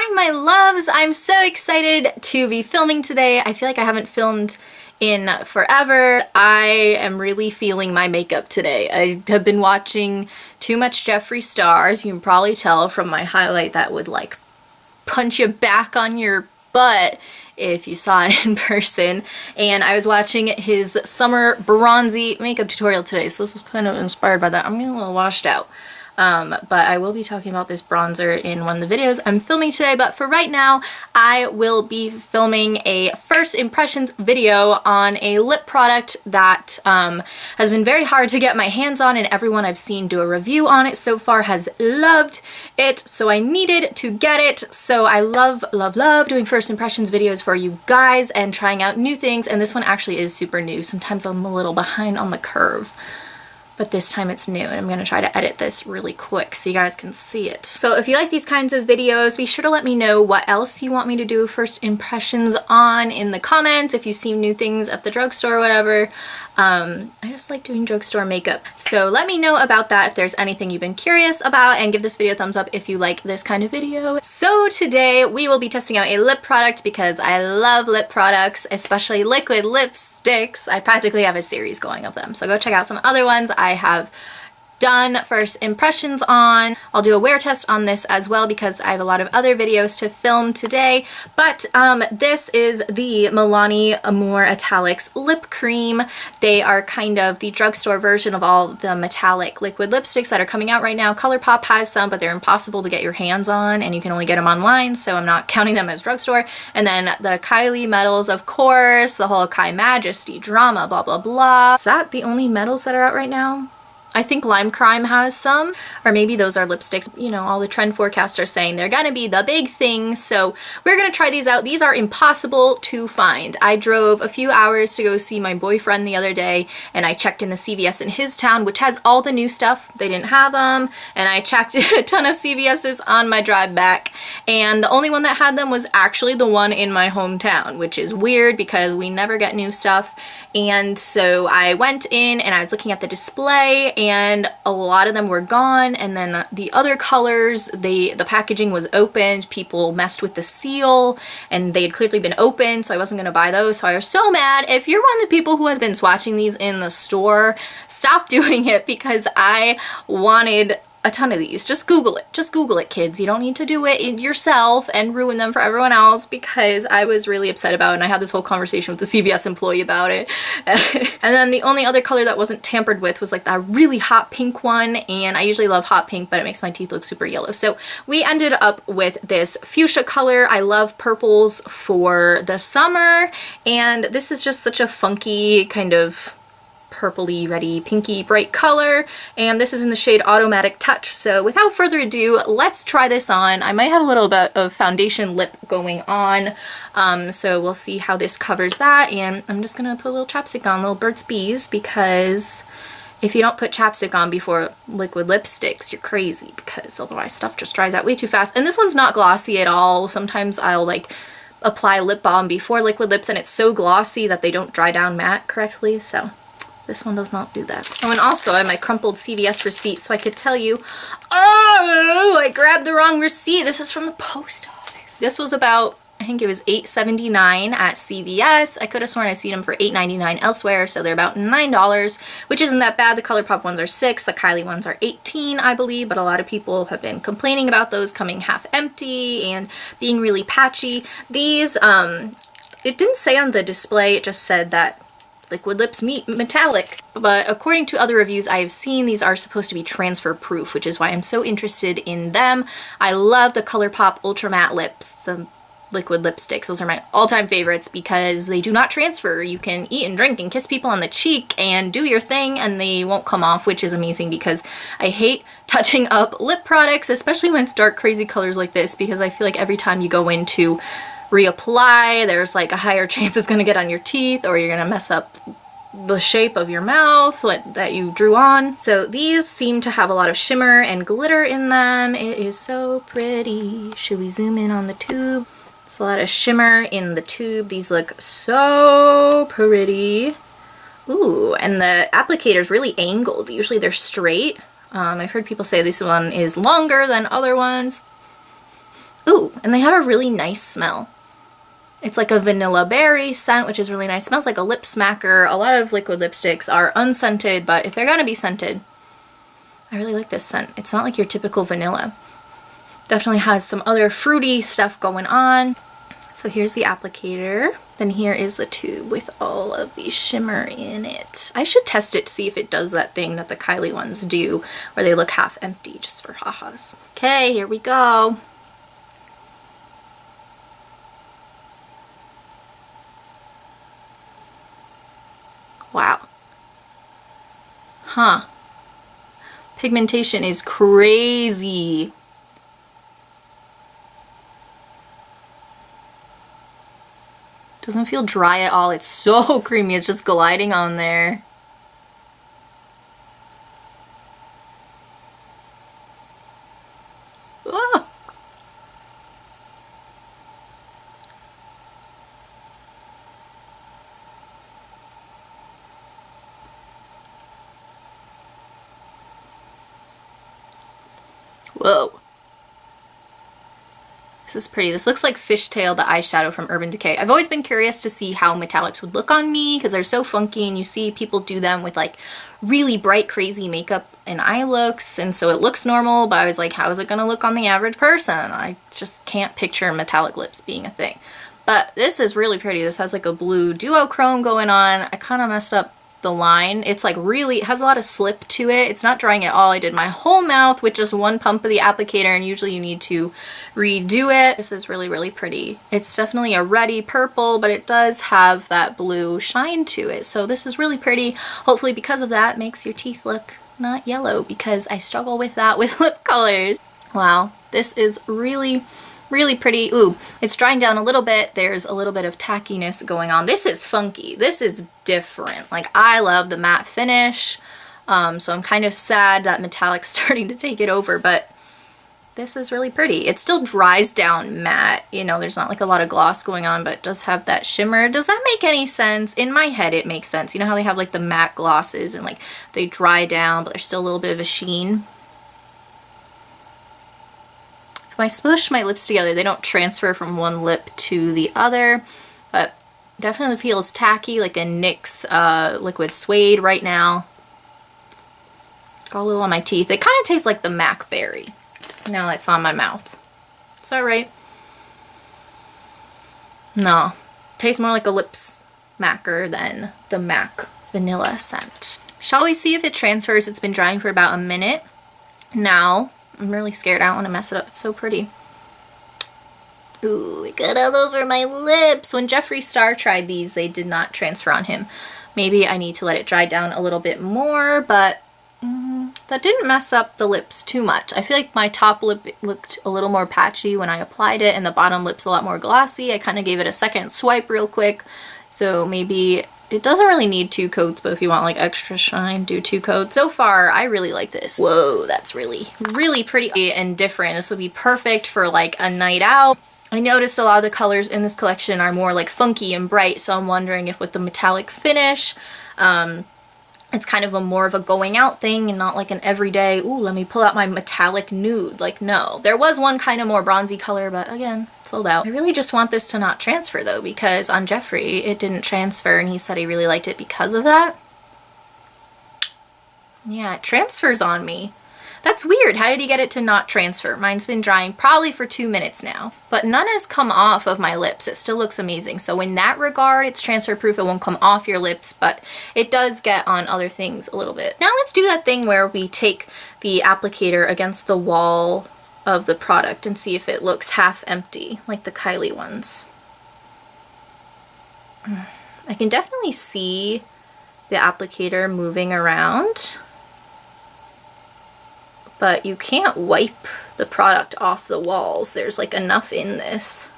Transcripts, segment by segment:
Hi my loves! I'm so excited to be filming today. I feel like I haven't filmed in forever. I am really feeling my makeup today. I have been watching too much Jeffree Star. You can probably tell from my highlight that would like punch you back on your butt if you saw it in person. And I was watching his summer bronzy makeup tutorial today, so this was kind of inspired by that. I'm getting a little washed out. But I will be talking about this bronzer in one of the videos I'm filming today. But for right now, I will be filming a first impressions video on a lip product that has been very hard to get my hands on, and everyone I've seen do a review on it so far has loved it, so I needed to get it. So I love doing first impressions videos for you guys and trying out new things, and this one actually is super new. Sometimes I'm a little behind on the curve, but this time it's new, and I'm going to try to edit this really quick so you guys can see it. So if you like these kinds of videos, be sure to let me know what else you want me to do first impressions on in the comments. If you've seen new things at the drugstore or whatever. I just like doing drugstore makeup. So let me know about that if there's anything you've been curious about, and give this video a thumbs up if you like this kind of video. So today we will be testing out a lip product because I love lip products, especially liquid lipsticks. I practically have a series going of them. So go check out some other ones I have done first impressions on. I'll do a wear test on this as well because I have a lot of other videos to film today. But this is the Milani Amore MATTalics lip cream. They are kind of the drugstore version of all the metallic liquid lipsticks that are coming out right now. ColourPop has some, but they're impossible to get your hands on, and you can only get them online, so I'm not counting them as drugstore. And then the Kylie metals, of course, the whole KyMajesty drama, blah blah blah. Is that the only metals that are out right now? I think Lime Crime has some, or maybe those are lipsticks. You know, all the trend forecasts are saying they're gonna be the big thing, so we're gonna try these out. These are impossible to find. I drove a few hours to go see my boyfriend the other day, and I checked in the CVS in his town, which has all the new stuff. They didn't have them, and I checked a ton of CVS's on my drive back, and the only one that had them was actually the one in my hometown, which is weird because we never get new stuff. And so I went in and I was looking at the display, and a lot of them were gone, and then the other colors, the packaging was opened. People messed with the seal and they had clearly been opened, so I wasn't gonna buy those. So I was so mad. If you're one of the people who has been swatching these in the store, stop doing it, because I wanted a ton of these. Just Google it. Just Google it, kids. You don't need to do it yourself and ruin them for everyone else, because I was really upset about it, and I had this whole conversation with the CVS employee about it. And then the only other color that wasn't tampered with was like that really hot pink one, and I usually love hot pink, but it makes my teeth look super yellow. So we ended up with this fuchsia color. I love purples for the summer, and this is just such a funky kind of purpley, reddy, pinky, bright color, and this is in the shade Automatic Touch. So without further ado, let's try this on. I might have a little bit of foundation lip going on, so we'll see how this covers that, and I'm just gonna put a little chapstick on, little Burt's Bees, because if you don't put chapstick on before liquid lipsticks, you're crazy, because otherwise stuff just dries out way too fast. And this one's not glossy at all. Sometimes I'll like apply lip balm before liquid lips and it's so glossy that they don't dry down matte correctly, so this one does not do that. Oh, and also I have my crumpled CVS receipt so I could tell you, oh, I grabbed the wrong receipt. This is from the post office. This was about, I think it was $8.79 at CVS. I could have sworn I've seen them for $8.99 elsewhere, so they're about $9, which isn't that bad. The ColourPop ones are $6, the Kylie ones are $18, I believe, but a lot of people have been complaining about those coming half empty and being really patchy. These, it didn't say on the display, it just said that liquid lips meet metallic, but according to other reviews I have seen, these are supposed to be transfer proof, which is why I'm so interested in them. I love the ColourPop Ultra Matte Lips, the liquid lipsticks. Those are my all-time favorites because they do not transfer. You can eat and drink and kiss people on the cheek and do your thing and they won't come off, which is amazing because I hate touching up lip products, especially when it's dark crazy colors like this, because I feel like every time you go into reapply, there's like a higher chance it's gonna get on your teeth, or you're gonna mess up the shape of your mouth that you drew on. So these seem to have a lot of shimmer and glitter in them. It is so pretty. Should we zoom in on the tube? It's a lot of shimmer in the tube. These look so pretty. Ooh, and the applicator is really angled. Usually they're straight. I've heard people say this one is longer than other ones. Ooh, and they have a really nice smell. It's like a vanilla berry scent, which is really nice. It smells like a lip smacker. A lot of liquid lipsticks are unscented, but if they're gonna be scented, I really like this scent. It's not like your typical vanilla. Definitely has some other fruity stuff going on. So here's the applicator. Then here is the tube with all of the shimmer in it. I should test it to see if it does that thing that the Kylie ones do, where they look half empty, just for ha-has. Okay, here we go. Wow. Huh. Pigmentation is crazy. Doesn't feel dry at all. It's so creamy. It's just gliding on there. Ah. Whoa. This is pretty. This looks like Fishtail, the eyeshadow from Urban Decay. I've always been curious to see how metallics would look on me because they're so funky, and you see people do them with like really bright, crazy makeup and eye looks, and so it looks normal, but I was like, how is it gonna look on the average person? I just can't picture metallic lips being a thing. But this is really pretty. This has like a blue duochrome going on. I kind of messed up the line. It's like really, it has a lot of slip to it. It's not drying at all. I did my whole mouth with just one pump of the applicator, and usually you need to redo it. This is really, really pretty. It's definitely a reddy purple, but it does have that blue shine to it. So this is really pretty. Hopefully because of that makes your teeth look not yellow, because I struggle with that with lip colors. Wow, this is really, really pretty. Ooh, it's drying down a little bit. There's a little bit of tackiness going on. This is funky. This is different. Like, I love the matte finish. So I'm kind of sad that metallic's starting to take it over, but this is really pretty. It still dries down matte. You know, there's not like a lot of gloss going on, but it does have that shimmer. Does that make any sense? In my head, it makes sense. You know how they have like the matte glosses and like they dry down, but there's still a little bit of a sheen? When I smush my lips together, they don't transfer from one lip to the other, but definitely feels tacky, like a NYX liquid suede right now. Got a little on my teeth. It kind of tastes like the MAC berry. Now it's on my mouth. Is that right? No. Tastes more like a lips macker than the MAC vanilla scent. Shall we see if it transfers? It's been drying for about a minute now. I'm really scared. I don't want to mess it up. It's so pretty. Ooh, it got all over my lips. When Jeffree Star tried these, they did not transfer on him. Maybe I need to let it dry down a little bit more, but that didn't mess up the lips too much. I feel like my top lip looked a little more patchy when I applied it, and the bottom lip's a lot more glossy. I kind of gave it a second swipe real quick, so maybe it doesn't really need 2 coats, but if you want like extra shine, do 2 coats. So far, I really like this. Whoa, that's really, really pretty and different. This would be perfect for like a night out. I noticed a lot of the colors in this collection are more like funky and bright, so I'm wondering if with the metallic finish, it's kind of a more of a going out thing and not like an everyday, ooh, let me pull out my metallic nude. Like, no. There was one kind of more bronzy color, but again, sold out. I really just want this to not transfer though, because on Jeffree, it didn't transfer and he said he really liked it because of that. Yeah, it transfers on me. That's weird. How did he get it to not transfer? Mine's been drying probably for 2 minutes now, but none has come off of my lips. It still looks amazing. So in that regard, it's transfer proof. It won't come off your lips, but it does get on other things a little bit. Now let's do that thing where we take the applicator against the wall of the product and see if it looks half empty, like the Kylie ones. I can definitely see the applicator moving around, but you can't wipe the product off the walls. There's like enough in this.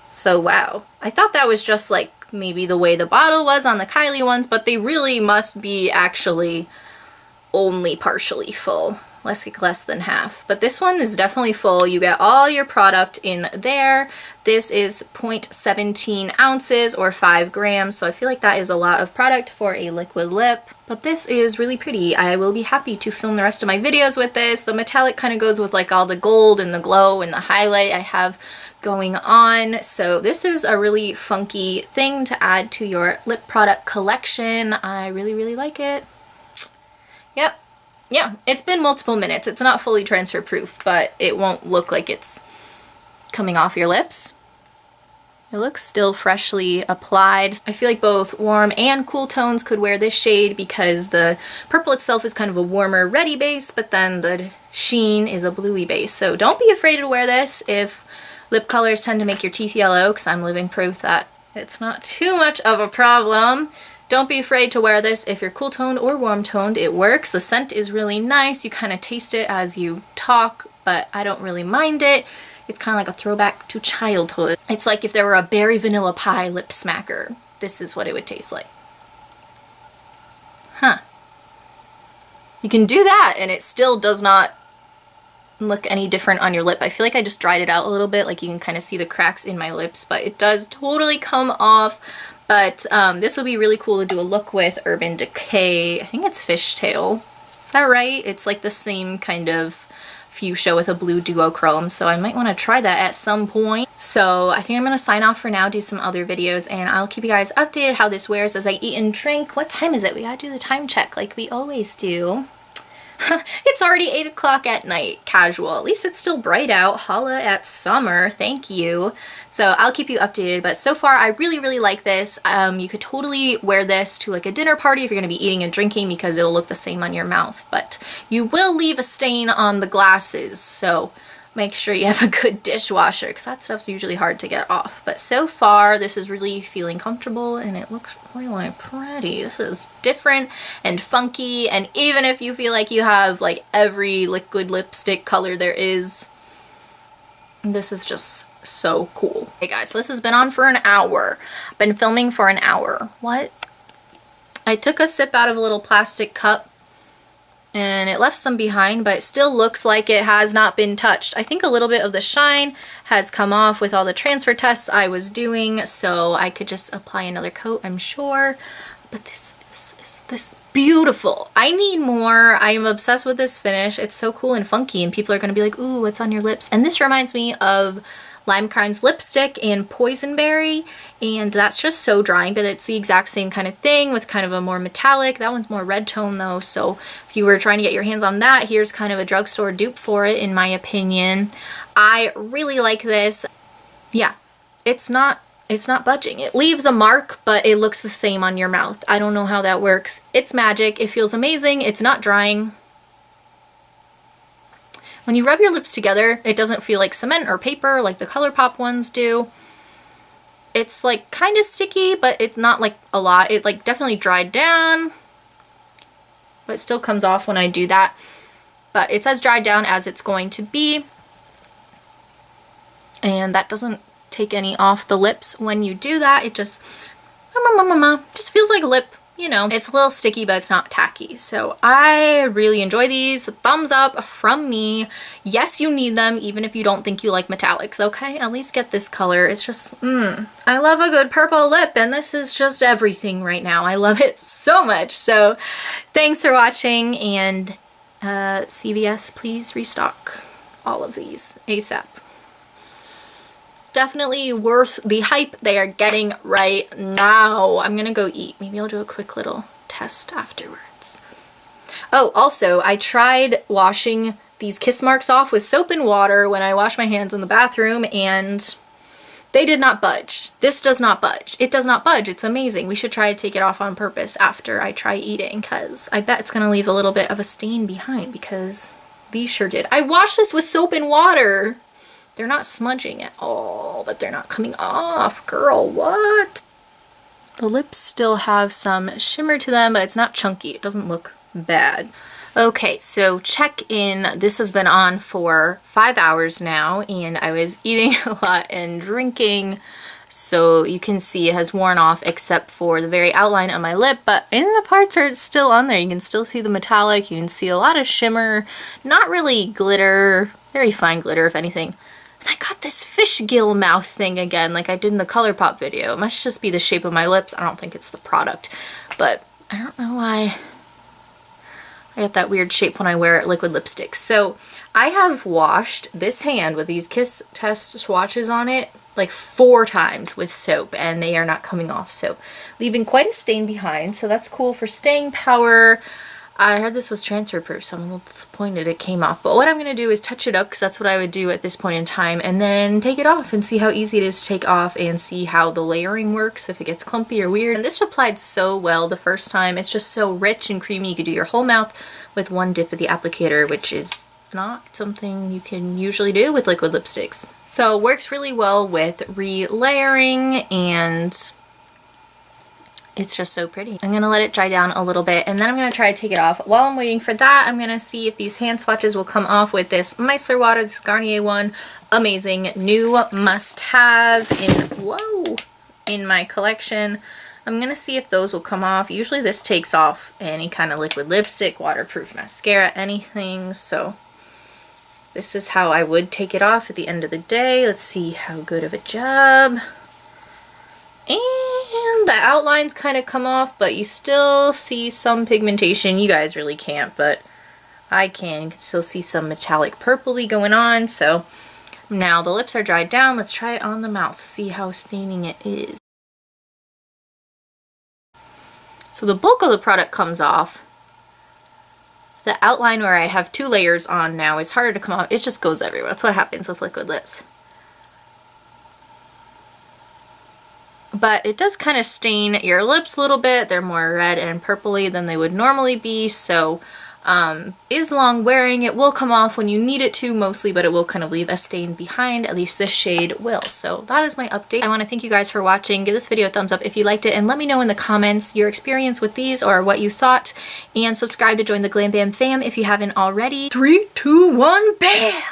So wow. I thought that was just like maybe the way the bottle was on the Kylie ones, but they really must be actually only partially full. less than half. But this one is definitely full. You get all your product in there. This is 0.17 ounces or 5 grams, so I feel like that is a lot of product for a liquid lip. But this is really pretty. I will be happy to film the rest of my videos with this. The metallic kind of goes with like all the gold and the glow and the highlight I have going on. So this is a really funky thing to add to your lip product collection. I really, really like it. Yep. Yeah, it's been multiple minutes. It's not fully transfer proof, but it won't look like it's coming off your lips. It looks still freshly applied. I feel like both warm and cool tones could wear this shade because the purple itself is kind of a warmer reddy base, but then the sheen is a bluey base. So don't be afraid to wear this if lip colors tend to make your teeth yellow, because I'm living proof that it's not too much of a problem. Don't be afraid to wear this if you're cool toned or warm toned. It works. The scent is really nice. You kind of taste it as you talk, but I don't really mind it. It's kind of like a throwback to childhood. It's like if there were a berry vanilla pie lip smacker. This is what it would taste like. Huh. You can do that and it still does not look any different on your lip. I feel like I just dried it out a little bit. Like you can kind of see the cracks in my lips, but it does totally come off. But this would be really cool to do a look with Urban Decay. I think it's Fishtail. Is that right? It's like the same kind of fuchsia with a blue duochrome, so I might want to try that at some point. So I think I'm going to sign off for now, do some other videos, and I'll keep you guys updated how this wears as I eat and drink. What time is it? We gotta do the time check like we always do. It's already 8 o'clock at night. Casual. At least it's still bright out. Holla at summer. Thank you. So I'll keep you updated, but so far I really, really like this. You could totally wear this to like a dinner party if you're going to be eating and drinking because it'll look the same on your mouth, but you will leave a stain on the glasses, so make sure you have a good dishwasher because that stuff's usually hard to get off. But so far this is really feeling comfortable and it looks really pretty. This is different and funky, and even if you feel like you have like every liquid lipstick color there is, this is just so cool. Hey guys, so this has been on for an hour. I've been filming for an hour. What? I took a sip out of a little plastic cup and it left some behind, but it still looks like it has not been touched. I think a little bit of the shine has come off with all the transfer tests I was doing, so I could just apply another coat, I'm sure. But this is beautiful. I need more. I am obsessed with this finish. It's so cool and funky, and people are going to be like, ooh, what's on your lips? And this reminds me of Lime Crime's lipstick and Poisonberry, and that's just so drying, but it's the exact same kind of thing with kind of a more metallic. That one's more red tone though, so if you were trying to get your hands on that, here's kind of a drugstore dupe for it in my opinion. I really like this. Yeah, it's not budging. It leaves a mark, but it looks the same on your mouth. I don't know how that works. It's magic. It feels amazing. It's not drying. When you rub your lips together, it doesn't feel like cement or paper like the ColourPop ones do. It's like kind of sticky, but it's not like a lot. It like definitely dried down, but it still comes off when I do that. But it's as dried down as it's going to be. And that doesn't take any off the lips when you do that. It just feels like lip. You know, it's a little sticky, but it's not tacky. So I really enjoy these. Thumbs up from me. Yes, you need them, even if you don't think you like metallics, okay? At least get this color. It's just, I love a good purple lip, and this is just everything right now. I love it so much. So thanks for watching, and CVS, please restock all of these ASAP. Definitely worth the hype they are getting right now. I'm gonna go eat. Maybe I'll do a quick little test afterwards. Oh, also, I tried washing these kiss marks off with soap and water when I wash my hands in the bathroom, and they did not budge. This does not budge. It does not budge. It's amazing. We should try to take it off on purpose after I try eating, because I bet it's gonna leave a little bit of a stain behind, because these sure did. I washed this with soap and water. They're not smudging at all, but they're not coming off. Girl, what? The lips still have some shimmer to them, but it's not chunky. It doesn't look bad. Okay, so check in. This has been on for 5 hours now, and I was eating a lot and drinking, So you can see it has worn off except for the very outline on my lip, but in the parts where it's still on there, you can still see the metallic, you can see a lot of shimmer, not really glitter, very fine glitter if anything. And I got this fish gill mouth thing again, like I did in the ColourPop video. It must just be the shape of my lips. I don't think it's the product, but I don't know why I get that weird shape when I wear liquid lipsticks. So I have washed this hand with these Kiss Test swatches on it like 4 times with soap, and they are not coming off, so leaving quite a stain behind. So that's cool for staying power. I heard this was transfer proof, so I'm a little disappointed it came off. But what I'm going to do is touch it up, because that's what I would do at this point in time, and then take it off and see how easy it is to take off and see how the layering works, if it gets clumpy or weird. And this applied so well the first time. It's just so rich and creamy. You could do your whole mouth with one dip of the applicator, which is not something you can usually do with liquid lipsticks. So it works really well with re-layering, and it's just so pretty. I'm gonna let it dry down a little bit, and then I'm gonna try to take it off. While I'm waiting for that, I'm gonna see if these hand swatches will come off with this micellar water, this Garnier one. Amazing, new must-have in my collection. I'm gonna see if those will come off. Usually this takes off any kind of liquid lipstick, waterproof mascara, anything, so this is how I would take it off at the end of the day. Let's see how good of a job. And the outlines kind of come off, but you still see some pigmentation. You guys really can't, but I can. You can still see some metallic purpley going on. So now the lips are dried down. Let's try it on the mouth, see how staining it is. So the bulk of the product comes off. The outline where I have 2 layers on now is harder to come off. It just goes everywhere. That's what happens with liquid lips. But it does kind of stain your lips a little bit. They're more red and purpley than they would normally be. So is long wearing. It will come off when you need it to mostly, but it will kind of leave a stain behind. At least this shade will. So that is my update. I want to thank you guys for watching. Give this video a thumbs up if you liked it, and let me know in the comments your experience with these or what you thought. And subscribe to join the GlamBAM fam if you haven't already. 3, 2, 1, BAM!